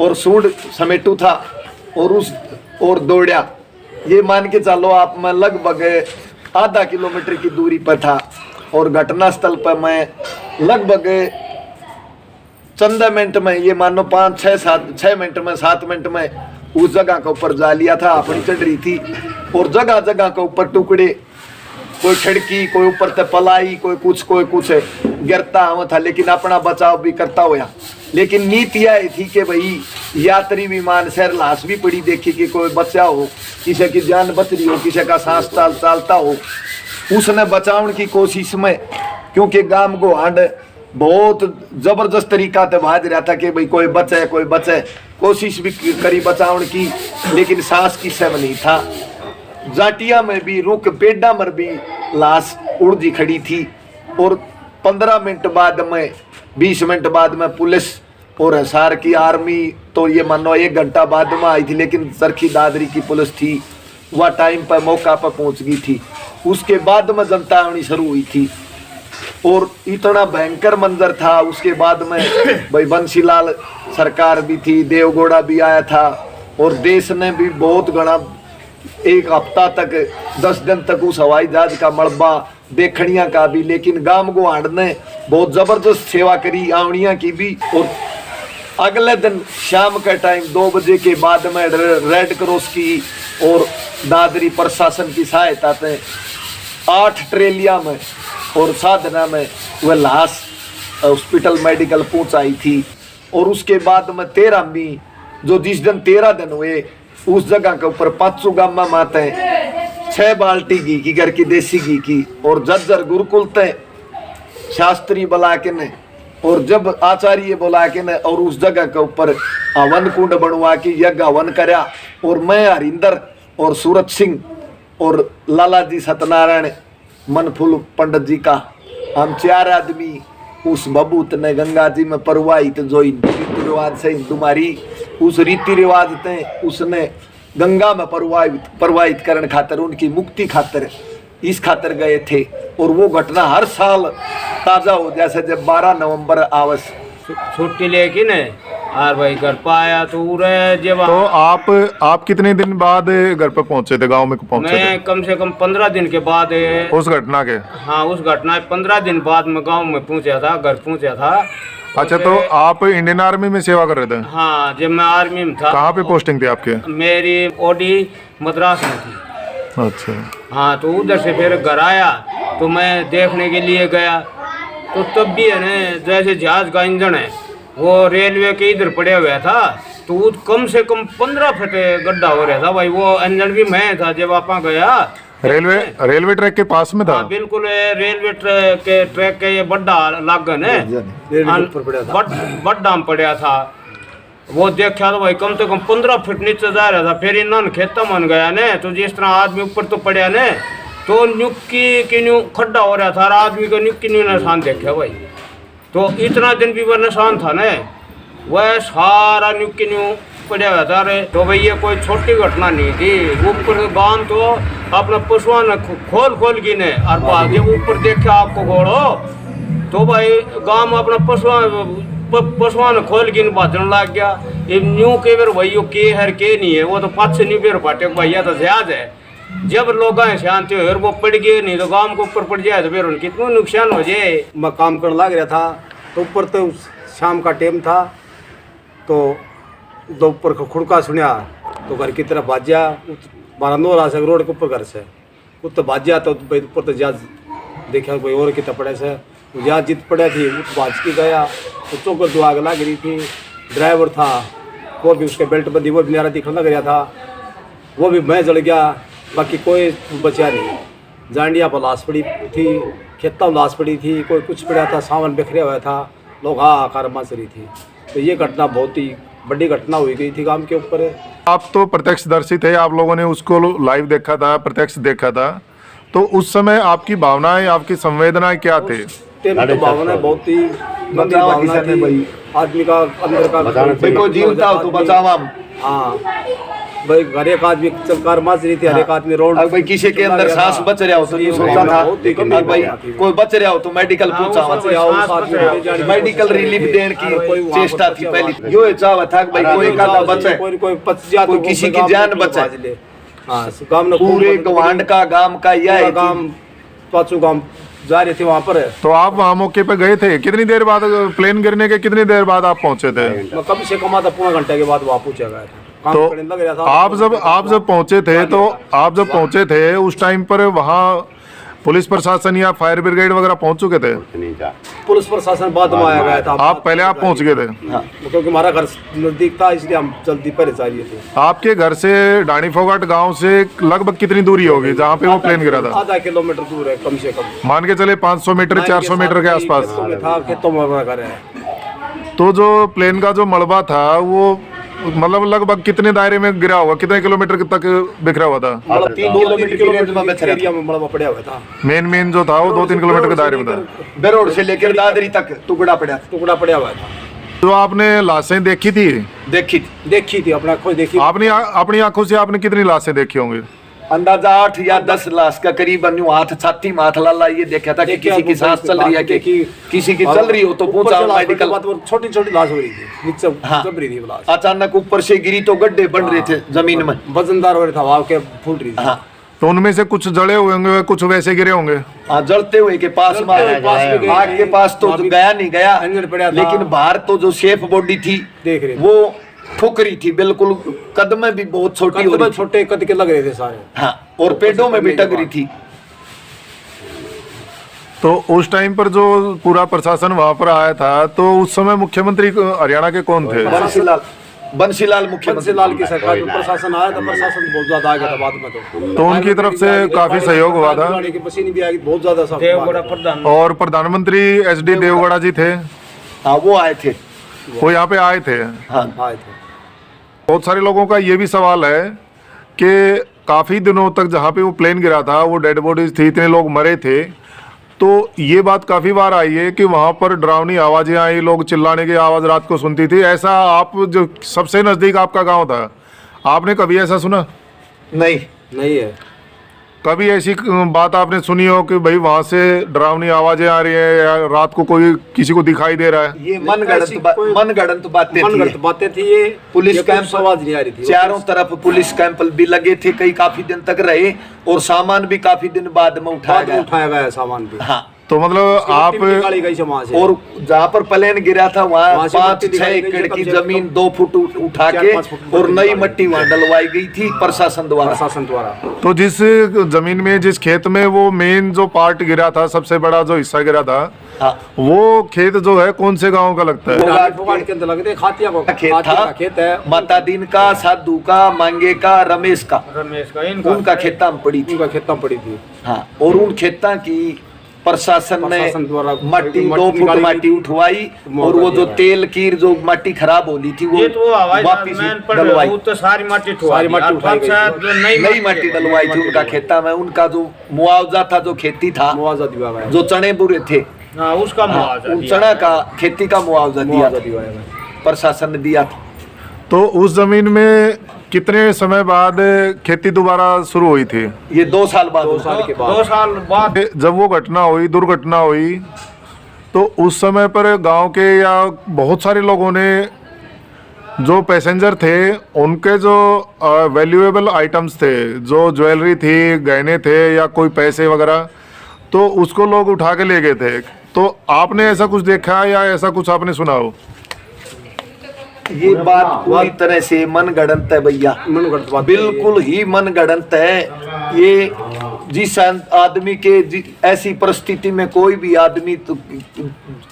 और सूंड समेटू था और दौड़ा। ये मान के चलो आप, मैं लगभग आधा किलोमीटर की दूरी पर था और घटना स्थल पर मैं लगभग चंद मिनट में, ये मानो 5-6 मिनट में, 7 मिनट में उस जगह के ऊपर जा लिया था। अपनी चढ़ रही थी और जगह जगह के ऊपर टुकड़े, कोई खिड़की, कोई ऊपर से पलाई, कोई कुछ गिरता हुआ था। लेकिन अपना बचाव भी करता हुआ। लेकिन नीति यह थी कि भाई यात्री विमान शहर लाश भी पड़ी देखी कि कोई बचा हो, किसी की जान बच रही हो, किसी का सांस चालता हो, उसने बचाने की कोशिश में, क्योंकि गांव को हांड बहुत जबरदस्त तरीका से भाज रहा था कि भाई कोई बचे, कोशिश भी करी बचाने की, लेकिन सांस की सम नहीं था। जाटिया में भी, रुक पेड़ा में भी लाश उड़दी खड़ी थी। और 15 मिनट बाद में 20 मिनट बाद में पुलिस और हिसार की आर्मी तो ये मानो 1 घंटा बाद में आई थी, लेकिन सरखी दादरी की पुलिस थी वह टाइम पर मौका पर पहुंच गई थी। उसके बाद में जनता आनी शुरू हुई थी और इतना भयंकर मंजर था। उसके बाद में भाई बंसीलाल सरकार भी थी, देवगौड़ा भी आया था और देश ने भी बहुत घना 1 हफ्ता तक 10 दिन तक उस हवाई जहाज का मलबा देखनिया का भी, लेकिन गांव गुहाड़ ने बहुत जबरदस्त सेवा करी आवनिया की भी। और अगले दिन शाम का टाइम 2 बजे के बाद में रेड क्रॉस की और दादरी प्रशासन की सहायता से 8 ट्रेलिया में और साधना में वह लाश हॉस्पिटल मेडिकल पहुंचाई थी। और उसके बाद में 13 मई जो जिस दिन 13 दिन हुए उस जगह के ऊपर 500 गामा माते 6 बाल्टी घी की घर की देसी घी की और जज्जर गुरुकुल ते शास्त्री बुला के ने और जब आचार्य बुला के ने और उस जगह के ऊपर हवन कुंड बनवा के यज्ञ हवन करया। और मैं हरिंदर और सूरत सिंह और लाला जी सत्यनारायण मनफुल पंडित जी का हम 4 आदमी उस बबूत ने गंगा जी में प्रवाहित जो रीति रिवाज से हिंदू मारी उस रीति रिवाज ते उसने गंगा में प्रवाहित करने खातर उनकी मुक्ति खातर इस खातर गए थे। और वो घटना हर साल ताजा हो जैसे जब 12 नवंबर आवस छुट्टी लेके ने और भाई घर पर आया तो जब तो आप कितने दिन बाद घर पे पहुंचे थे, गांव में पहुंचे थे? मैं कम से कम 15 दिन के बाद उस घटना के? हाँ, उस घटना 15 दिन बाद मैं गांव में पहुंचा था, घर पहुंचा था। अच्छा, तो आप इंडियन आर्मी में सेवा कर रहे थे? हाँ, जब मैं आर्मी में था। कहाँ पे पोस्टिंग थी आपके? मेरी ओडी मद्रास में थी। अच्छा। हाँ, तो उधर से फिर घर आया तो मैं देखने के लिए गया तो तब भी है ना जैसे जहाज का इंजन है वो रेलवे के इधर पड़े हुआ था तो कम से कम 15 फुट गड्ढा हो रहा था भाई। वो इंजन भी मैं था जब आप गया। रेलवे ट्रैक के पास में था? हाँ, बिल्कुल रेलवे ट्रैक के ये बड्डा लागन है, बड्डा में पड़ा था। वो देखा तो भाई कम से कम 15 फुट नीचे जा रहा था। फिर इन्होंने खेता मन गया ने तो जिस तरह आदमी ऊपर तो पड़ा ने तो न्युक्की की न्यू खड्डा हो रहा था और आदमी को न्युक्की न्यू निशान देखा भाई। तो इतना दिन भी वह निशान था ने वह सारा न्युक्की न्यू पड़ा हुआ था। अरे तो भाई ये कोई छोटी घटना नहीं थी। ऊपर गांव तो अपना पशुआ ने खोल की ने और बाद जब ऊपर देखा आपको घोड़ो तो भाई गांव में अपना पशुआ ने खोल की भाजन लग गया। ये न्यू के बेर भाई के है के नहीं है वो तो पाँच से न्यू बेर बाटे भैया तो ज्याद है। जब लोग शांति हो वो पड़ गए नहीं तो गांव के ऊपर पड़ जाए तो फिर उनकी कितना नुकसान हो जाए। मैं काम करने लग रहा था तो ऊपर तो शाम का टाइम था तो ऊपर का खुड़का सुनिया तो घर की तरफ बाजिया 12 से रोड के ऊपर घर से तो बाजिया तो ऊपर तो जहाज देखा कोई और कितना पड़े से जहाज जीत पड़े थी उस बाज की गया तो चौकर जो आग लग रही थी। ड्राइवर था वो भी उसके बेल्ट बंदी वो भी नारा दिखने लग रहा था वो भी मैं जल गया। बाकी कोई बचा नहीं। जांडिया पर लाश पड़ी थी, खेतों में लाश पड़ी थी, कोई कुछ पड़ा था, सामान बिखरा हुआ था, लोग हाहाकार मच रही थी। तो ये घटना बहुत ही बड़ी घटना हुई गई थी गांव के ऊपर। आप तो प्रत्यक्षदर्शी थे, आप लोगों ने उसको लाइव देखा था, प्रत्यक्ष देखा था, तो उस समय आपकी भावनाएं, आपकी संवेदनाएं क्या थे? तो भावना बहुत ही गंभीर भावना थी। आदमी का अंदर का कोई जीवता हो तो बचावा। हाँ भाई, हर एक आदमी चलकार मच रही थी, हर एक आदमी रोड भाई किसी के अंदर सांस बच रहा हो तो ये सोचा था भाई कोई बच रहा हो तो मेडिकल पहुंचावा, मेडिकल रिलीफ देने की चेष्टा थी पहली। यो चाहवा था भाई कोई का बचे, कोई किसी की जान बचे। हाँ, पूरे गवांड का गांव का यह गांव 5 गांव जा रहे थे वहाँ पर। तो आप वहाँ मौके पे गए थे? कितनी देर बाद, प्लेन गिरने के कितनी देर बाद आप पहुंचे थे? कम से कम आधा पौना घंटे के बाद वहाँ पहुंचा गया था। तो आप जब पहुंचे थे उस टाइम पर वहाँ पुलिस प्रशासन या फायर ब्रिगेड वगैरह पहुंच चुके थे? पुलिस प्रशासन बाद में आया गया था। आप पहुंच गए थे? क्योंकि हमारा घर नजदीक था इसलिए हम जल्दी पहले चाहिए थे। आपके घर से डाणी फोगाट गांव से लगभग कितनी दूरी होगी जहाँ पे वो प्लेन गिरा था? आधा किलोमीटर दूर है कम से कम। मान के चले 500 मीटर 400 मीटर के आसपास था। खेतों में घर है। तो जो प्लेन का जो मलबा था वो मतलब लगभग कितने दायरे में गिरा होगा, कितने किलोमीटर तक बिखरा हुआ था? 3 किलोमीटर के रेंज में बच एरिया में मलबा पड़ा हुआ था। मेन जो था वो 2-3 किलोमीटर के दायरे में था। बेरोड से लेकर दादरी तक टुकड़ा पड़ा हुआ था। जो आपने लाशें देखी थी, देखी थी अपना खुद देखी। आपने अपनी आंखों से आपने कितनी लाशें देखी होंगी? अंदाजा 8 या 10 लाश का करीबन यूं हाथ छाती में हाथ ला ये देखा था कि किसी की सांस चल रही है, कि किसी की चल रही हो तो पूछा मेडिकल। छोटी छोटी लाश हो रही थी, नीचे दब रही थी लाश। अचानक ऊपर से गिरी तो गड्ढे बन रहे थे जमीन में, वजनदार हो रहा था, हवा के फूल रही थी। तो उनमें से कुछ जड़े हुए होंगे, कुछ वैसे गिरे होंगे। जलते हुए के पास में आग के पास तो गया नहीं गया, लेकिन बाहर तो जो सेफ बॉडी थी देख रहे वो ठुकरी थी बिल्कुल, कदम भी बहुत छोटी हो रही थी। छोटे कद के लग रहे थे सारे। हाँ, और पेड़ों में भी टक रही थी। तो उस टाइम पर जो पूरा प्रशासन वहां पर आया था, तो उस समय मुख्यमंत्री हरियाणा के कौन थे? बंसीलाल मुख्यमंत्री लाल की सरकार में प्रशासन आया था। प्रशासन बहुत ज्यादा आ गया था बाद में, तो उनकी तरफ से काफी सहयोग हुआ था। पसीने भी आ गई बहुत ज्यादा सब। और प्रधानमंत्री HD देवगौड़ा जी थे, हाँ वो आए थे, वो यहाँ पे आए थे। हाँ आए थे। बहुत सारे लोगों का ये भी सवाल है कि काफी दिनों तक जहाँ पे वो प्लेन गिरा था, वो डेड बॉडीज थी, इतने लोग मरे थे, तो ये बात काफी बार आई है कि वहां पर डरावनी आवाजें आई, लोग चिल्लाने की आवाज रात को सुनती थी। ऐसा आप जो सबसे नजदीक आपका गांव था, आपने कभी ऐसा सुना? नहीं है। कभी ऐसी बात आपने सुनी हो कि भाई वहां से डरावनी आवाजें आ रही है या रात को कोई किसी को दिखाई दे रहा है? ये मनगढ़ंत बातें थी। ये पुलिस कैंप आवाज नहीं आ रही थी। चारों तरफ पुलिस कैंप भी लगे थे, कई काफी दिन तक रहे, और सामान भी काफी दिन बाद में उठाया गया सामान भी। हाँ, तो मतलब आप, और जहाँ पर प्लेन गिरा था वहाँ 5-6 एकड़ की जमीन 2 फुट उठा के और नई मट्टी वहाँ डलवाई गई थी प्रशासन द्वारा। तो जिस जमीन में, जिस खेत में वो मेन जो पार्ट गिरा था, सबसे बड़ा जो हिस्सा गिरा था, हाँ, वो खेत जो है कौन से गांव का लगता है? के अंदर लगते खातिया खेत है माता दीन का, साधु का, मांगे का, रमेश का उनका खेता में पड़ी थी। हाँ, और उन खेता की प्रशासन ने मट्टी 2 फुट मट्टी उठवाई, और वो जो तेल की जो मट्टी खराब हो ली थी वो वापिस डलवाई, सारी मट्टी नई मट्टी डलवाई थी उनका खेता में। उनका जो मुआवजा था, जो खेती था, जो चने बुरे थे, उसका मुआवजा, उन चना का खेती का मुआवजा दिया प्रशासन ने दिया था। तो उस जमीन में कितने समय बाद खेती दोबारा शुरू हुई थी? ये 2 साल बाद। 2 साल बाद जब वो घटना हुई, दुर्घटना हुई, तो उस समय पर गांव के या बहुत सारे लोगों ने, जो पैसेंजर थे, उनके जो वैल्यूएबल आइटम्स थे, जो ज्वेलरी थी, गहने थे या कोई पैसे वगैरह, तो उसको लोग उठा के ले गए थे। तो आपने ऐसा कुछ देखा या ऐसा कुछ आपने सुना हो? ये बात पूरी तरह से मनगढ़ंत है भैया, बिल्कुल ही मनगढ़ंत है। ये जिस आदमी के ऐसी परिस्थिति में कोई भी आदमी, तो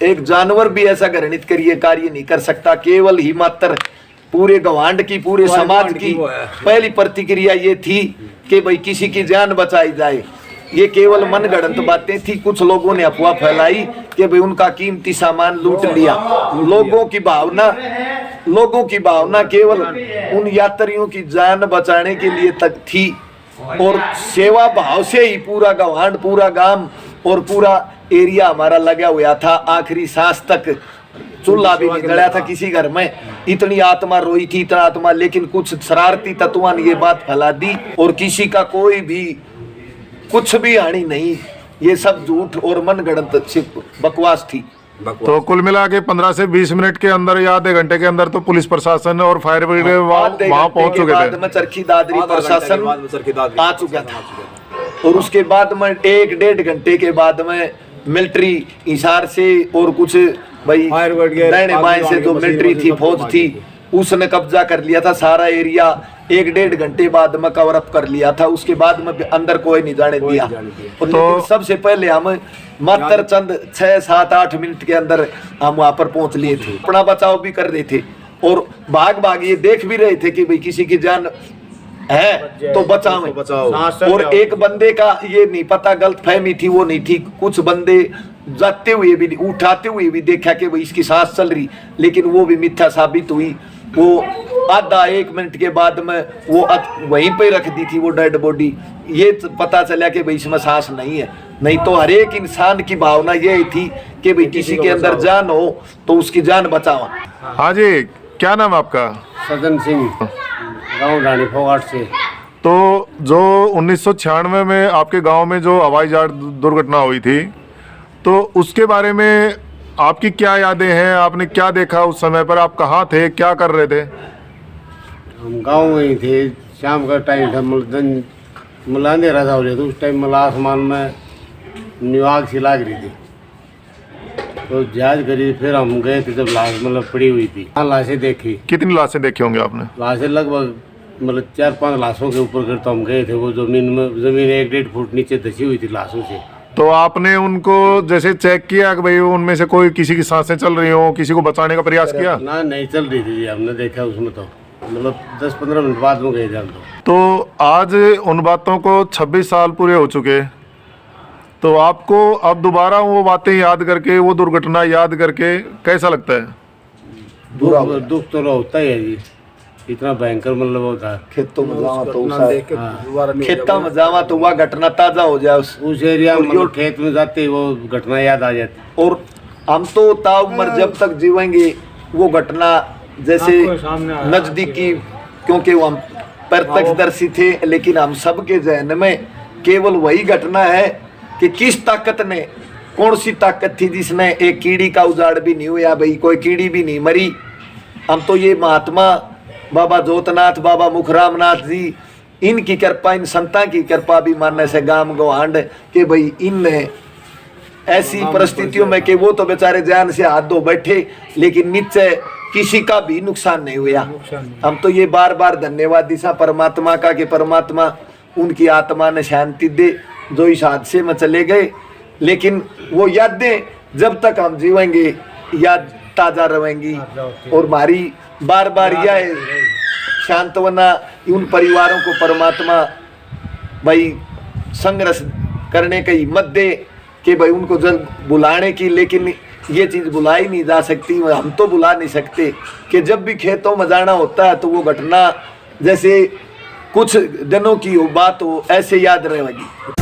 एक जानवर भी ऐसा घृणित करिए कार्य नहीं कर सकता। केवल ही मात्र पूरे गवांड की, पूरे समाज की पहली प्रतिक्रिया ये थी कि भाई किसी की जान बचाई जाए। ये केवल मनगढ़ंत बातें थी। कुछ लोगों ने अफवाह फैलाई कि भाई उनका कीमती सामान लूट लिया। लोगों की भावना केवल उन यात्रियों की जान बचाने के लिए तक थी, और सेवा भाव से ही पूरा गवांड, पूरा गांव और पूरा एरिया हमारा लगा हुआ था। आखिरी सांस तक चूल्हा भी नहीं जला था किसी घर में। इतनी आत्मा रोई थी, इतना आत्मा, लेकिन कुछ शरारती तत्वों ने ये बात फैला दी, और किसी का कोई भी कुछ भी हानि नहीं। ये सब झूठ और मनगढ़ंत बकवास थी। तो कुल मिला के 15 से 20 मिनट के अंदर या आधे घंटे के अंदर तो पुलिस प्रशासन और फायर ब्रिगेड वहां पहुंच चुके थे। में चरखी दादरी प्रशासन आ चुका था, और उसके बाद में 1-1.5 घंटे के बाद में मिलिट्री हिसार से और कुछ भाई दाहिने बाएं से जो मिलिट्री थी, फौज थी, उसने कब्जा कर लिया था सारा एरिया। 1-1.5 घंटे बाद में कवर अप कर लिया था। उसके बाद में अंदर कोई नहीं जाने दिया। तो सबसे पहले हम मात्र चंद 6-7-8 मिनट के अंदर हम वहां पर पहुंच लिए थे। अपना बचाव भी कर रहे थे, और भाग ये देख भी रहे थे कि भाई किसी की जान है तो बचाओ। और एक बंदे का ये नहीं पता, गलत फहमी थी, वो नहीं थी। कुछ बंदे जाते हुए भी, उठाते हुए भी देखा कि भाई इसकी सांस चल रही, लेकिन वो भी मिथ्या साबित हुई। वो आधा 1 मिनट के बाद में वो वहीं पे रख दी थी वो डेड बॉडी। ये पता चला कि भाई इसमें सांस नहीं है। नहीं तो हर एक इंसान की भावना ये थी कि भाई किसी के अंदर जान हो तो उसकी जान बचाओ। हाँ जी, क्या नाम है आपका? सदन सिंह, गाँव रानी फोगाट से। तो जो 1996 में आपके गांव में जो हवाई जहाज दुर्घटना हुई थी, तो उसके बारे में आपकी क्या यादें हैं? आपने क्या देखा उस समय पर? आप कहाँ थे, क्या कर रहे थे? हम गाँव में ही थे, शाम का टाइम था, मतलब अंधेरा था तो उस टाइम मतलब आसमान में आग सी लाग रही थी, तो जहाज करी। फिर हम गए थे जब लाश मतलब पड़ी हुई थी, लाशें देखी। कितनी लाशें देखी होंगी आपने? लाशें लगभग मतलब 4-5 लाशों के ऊपर कर तो हम गए थे। वो जमीन 1-1.5 फुट नीचे धसी हुई थी लाशों से। तो आपने उनको जैसे चेक किया कि भाई उनमें से कोई किसी की सांसें चल रही हो, किसी को बचाने का प्रयास किया? ना, नहीं चल रही थी जी, हमने देखा उसमें तो मतलब 10-15 मिनट बाद में गए थे हम तो आज उन बातों को 26 साल पूरे हो चुके, तो आपको अब दोबारा वो बातें याद करके, वो दुर्घटना याद करके कैसा लगता है? दुख तो होता ही है जी, इतना भयंकर मतलब वो था। खेतों में जावा तो वह घटना ताजा हो जाए उस एरिया में, मतलब खेत में जाते ही वो घटना याद आ जाती। और हम तो ताउम्र जब तक जीवेंगे वो घटना जैसे नजदीकी, क्योंकि वो हम प्रत्यक्षदर्शी थे, लेकिन हम सबके जहन में केवल वही घटना है कि किस ताकत ने, कौन सी ताकत थी जिसने एक कीड़ी का उजाड़ भी नहीं हुआ, भाई कोई कीड़ी भी नहीं मरी। हम तो ये महात्मा बाबा जोतनाथ, बाबा मुखराम नाथ जी, इनकी कृपा, इन संतां की कृपा भी मानने से गाम गवांड कि भाई इनने ऐसी परिस्थितियों में कि वो तो बेचारे जान से हाथ धो बैठे, लेकिन नीचे किसी का भी नुकसान नहीं हुआ। हम तो ये बार बार धन्यवाद दिशा परमात्मा का कि परमात्मा उनकी आत्मा ने शांति दे जो इस हादसे में चले गए। लेकिन वो यादें जब तक हम जीवेंगे याद ताज़ा रहेंगी। और हमारी बार बार यह सांत्वना उन परिवारों को परमात्मा भाई संघर्ष करने की हिम्मत दे कि भाई उनको जल्द बुलाने की। लेकिन ये चीज़ बुलाई नहीं जा सकती, हम तो बुला नहीं सकते कि जब भी खेतों में जाना होता है तो वो घटना जैसे कुछ दिनों की हो, बात हो, ऐसे याद रहेगी।